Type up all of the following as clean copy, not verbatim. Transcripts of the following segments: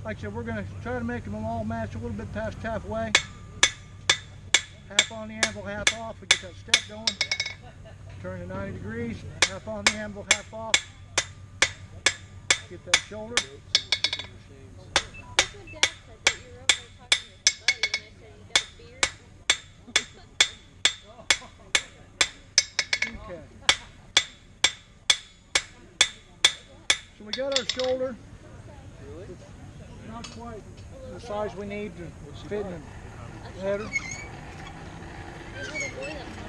Like I said, we're going to try to make them all match a little bit past halfway. Half on the anvil, half off. We get that step going. Turn to 90 degrees. Half on the anvil, half off. Get that shoulder. That's what Dad said, that you were over there talking to your buddy, and I said, you got a beard? Okay. So we got our shoulder. It's not quite the size we need to fit in the header. There's a little boy that's not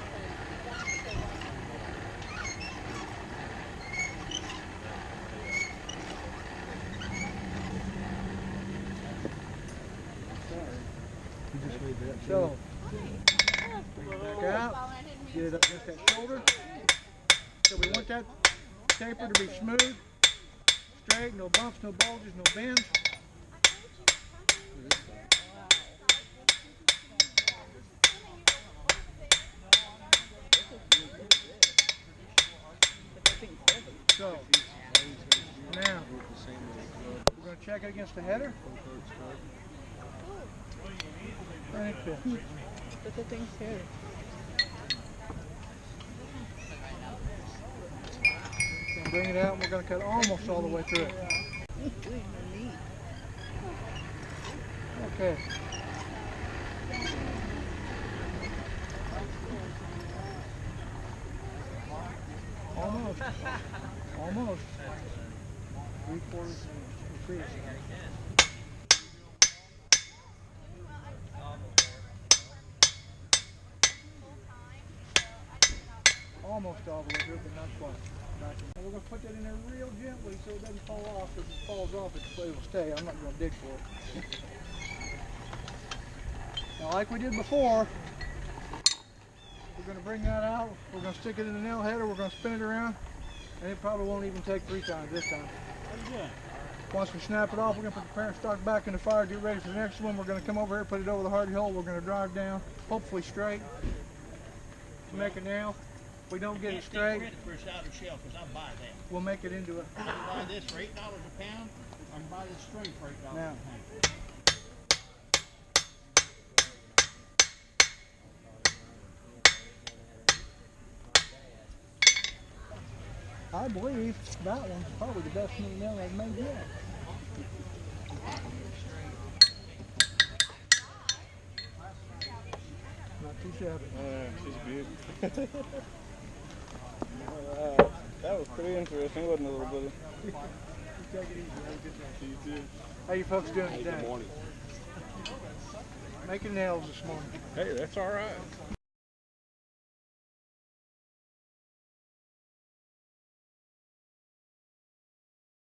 So, back out, get it up against that shoulder. So we want that taper to be smooth, straight, no bumps, no bulges, no bends. So, now, we're going to check it against the header. And it fits. But the thing's here. Gonna bring it out and we're going to cut almost all the way through it. Okay. Almost. Almost. 3/4 increase. Almost all the way through, but not quite. And we're going to put that in there real gently so it doesn't fall off. If it falls off, it will stay. I'm not going to dig for it. Now, like we did before, we're going to bring that out. We're going to stick it in the nail header. We're going to spin it around, and it probably won't even take 3 times this time. Once we snap it off, we're going to put the parent stock back in the fire, get ready for the next one. We're going to come over here, put it over the hardy hole. We're going to drive down, hopefully straight, to make a nail. If we don't get it straight, we'll make it into a... I can buy this for $8 a pound. I can buy this string for $8 a Now, pound. I believe that one's probably the best new nail I've made yet. Not too shabby. She's good. That was pretty interesting, wasn't it, little buddy? Take it easy. Have a good day. You too. How you folks doing today? Good morning. Making nails this morning. Hey, that's all right.